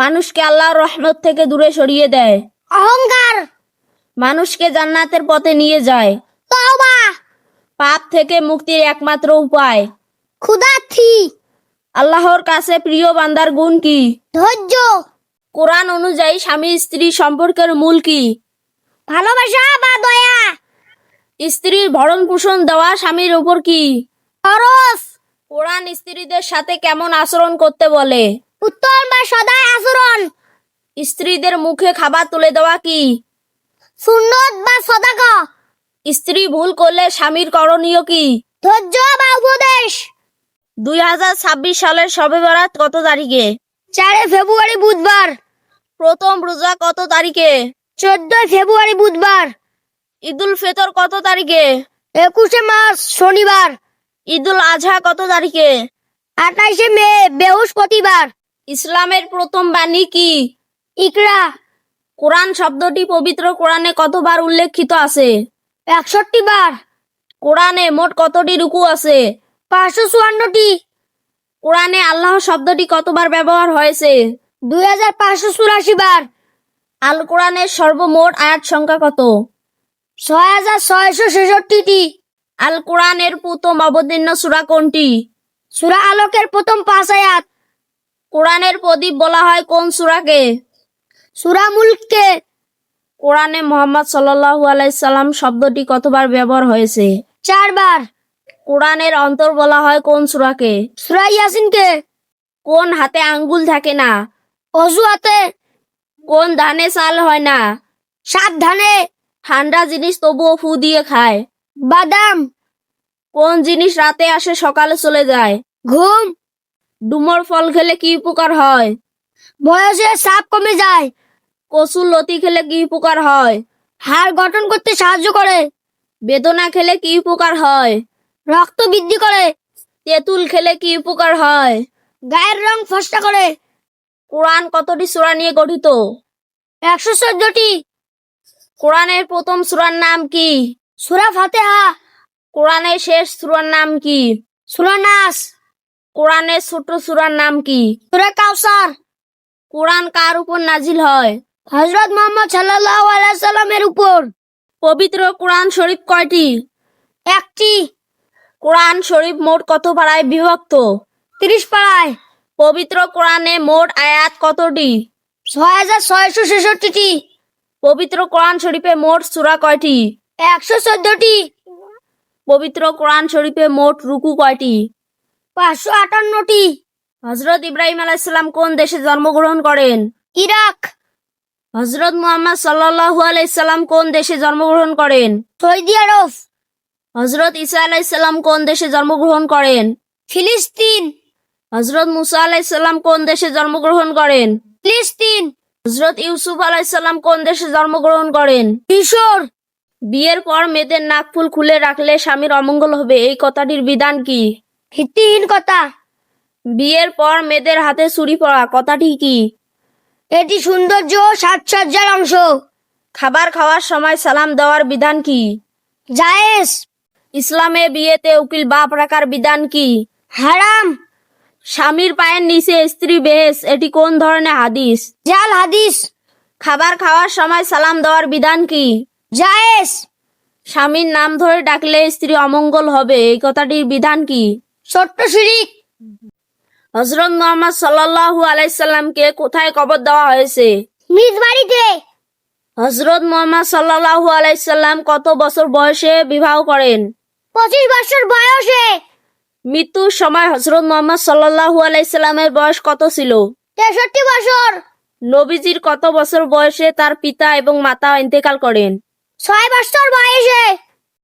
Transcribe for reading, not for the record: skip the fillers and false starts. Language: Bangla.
মানুষকে আল্লাহর রহমত থেকে দূরে সরিয়ে দেয়। অহংকার, মানুষকে জান্নাতের পথে নিয়ে যায়। তওবা, পাপ থেকে মুক্তির একমাত্র উপায়। ক্ষুধার্থী, আল্লাহর কাছে প্রিয় বান্দার গুণ কি? ধৈর্য, কোরআন অনুযায়ী স্বামী স্ত্রী সম্পর্কের মূল কি? ভালোবাসা বা দয়া, স্ত্রীর ভরণ পোষণ দেওয়া স্বামীর উপর কি? খরচ, কোরআন স্ত্রীদের সাথে কেমন আচরণ করতে বলে? উত্তম বা সদয় আচরণ, স্ত্রীদের মুখে খাবার তুলে দেওয়া কি? সুন্নত বা সদাকা, স্ত্রী ভুল করলে স্বামীর করণীয় কি? ধৈর্য বা উপদেশ। 2026 সালের শবে বরাত কত তারিখে? 4 ফেব্রুয়ারি বুধবার, প্রথম রোজা কত তারিখে? 14 ফেব্রুয়ারি বুধবার, ঈদুল ফিতর কত তারিখে? 21 মার্চ শনিবার, ঈদুল আজহা কত তারিখে? 28 মে বৃহস্পতিবার। ইসলামের প্রথম বাণী কি? ইকরা। কোরআন শব্দটি পবিত্র কোরআনে কতবার উল্লেখিত আছে? 61 বার। কোরআনে মোট কতটি রুকু আছে? 554টি। কোরআনে আল্লাহ শব্দটি কতবার ব্যবহার হয়েছে? 2584 বার। আল কোরআনের সর্বমোট আয়াত সংখ্যা কত? 6666টি। আল কোরআনের প্রথম অবতীর্ণ সূরা কোনটি? সূরা আলকের প্রথম 5 আয়াত। কোরআনের প্রদীপ বলা হয় কোন সূরাকে? সূরা মুলককে। কোরআনে মুহাম্মদ সাল্লাল্লাহু আলাইহি সাল্লাম শব্দটি কতবার ব্যবহার হয়েছে? 4 বার। কোরআনের অন্তর বলা হয় কোন সূরাকে? সূরা ইয়াসিনকে। কোন হাতে আঙ্গুল থাকে না? অজু হাতে। কোন ধানে চাল হয় না? সাবধানে। ঠান্ডা জিনিস তবুও ফু দিয়ে খায়? বাদাম। কোন জিনিস রাতে আসে সকালে চলে যায়? ঘুম। ডুমুর ফল খেলে কি উপকার হয়? বয়সে চাপ কমে যায়। কচুর লতি খেলে কি উপকার হয়? হাড় গঠন করতে সাহায্য করে। বেদনা খেলে কি উপকার হয়? রক্ত বৃদ্ধি করে। তেঁতুল খেলে কি উপকার হয়? গায়ের রং ফর্সা করে। কোরআন কতটি সূরা নিয়ে গঠিত? 114টি। কোরআনের প্রথম সূরার নাম কি? সূরা ফাতিহা। কোরআনের শেষ সূরার নাম কি? সূরা নাস। কোরআনের ছোট সূরার নাম কি? সূরা কাউসার। কোরআন কার উপর নাজিল হয়? হযরত মুহাম্মদ সাল্লাল্লাহু আলাইহি সাল্লামের উপর। পবিত্র কোরআন শরীফ কয়টি? 1টি। কোরআন শরীফ মোট কত পারায় বিভক্ত? 30 পারায়। পবিত্র কোরআনে মোট আয়াত কতটি? 6666টি। পবিত্র কোরআন শরীফে মোট সূরা কয়টি? 114টি। পবিত্র কোরআন শরীফে মোট রুকু কয়টি? 558টি। হযরত ইব্রাহিম আলাইহিস সালাম কোন দেশে জন্মগ্রহণ করেন? ইরাক। হযরত মুহাম্মদ সাল্লাল্লাহু আলাইহি সাল্লাম কোন দেশে জন্মগ্রহণ করেন? সৌদি আরব। হযরত ঈসা আলাইহিস সালাম কোন দেশে জন্মগ্রহণ করেন? ফিলিস্তিন। হযরত মুসা আলাইহিস সালাম কোন দেশে জন্মগ্রহণ করেন? ফিলিস্তিন। হযরত ইউসুফ আলাইহিস সালাম কোন দেশে জন্মগ্রহণ করেন? মিশর। বিয়ের পর মেয়েদের নাকফুল খুলে রাখলে স্বামীর অমঙ্গল হবে, এই কথাটির বিধান কি? ভিত্তিহীন কথা। বিয়ের পর মেয়েদের হাতে চুড়ি পরা কথাটি কি? এটি সৌন্দর্য ও সাজসজ্জার অংশ। খাবার খাওয়ার সময় সালাম দেওয়ার বিধান কি? জায়েজ। ইসলামে বিয়েতে উকিল বাপ রাখার বিধান কি? হারাম। স্বামীর পায়ের নিচে স্ত্রী বেহেস, এটি কোন ধরনের হাদিস? জাল হাদিস। খাবার খাওয়ার সময় সালাম দেওয়ার বিধান কি? জায়েজ। স্বামীর নাম ধরে ডাকলে স্ত্রী অমঙ্গল হবে, এই কথাটির বিধান কি? ছোট্ট শিরিক। হযরত মুহাম্মদ সাল্লাল্লাহু আলাইহি সাল্লামকে কোথায় কবর দেওয়া হয়েছে? নিজ বাড়িতে। হযরত মুহাম্মদ সাল্লাল্লাহু আলাইহি সাল্লাম কত বছর বয়সে বিবাহ করেন? 25 বছর বয়সে। মৃত্যুর সময় হযরত মুহাম্মদ সাল্লাল্লাহু আলাইহি সাল্লামের বয়স কত ছিল? 63 বছর। নবীজির কত বছর বয়সে তার পিতা এবং মাতা ইন্তেকাল করেন? 6 বছর বয়সে।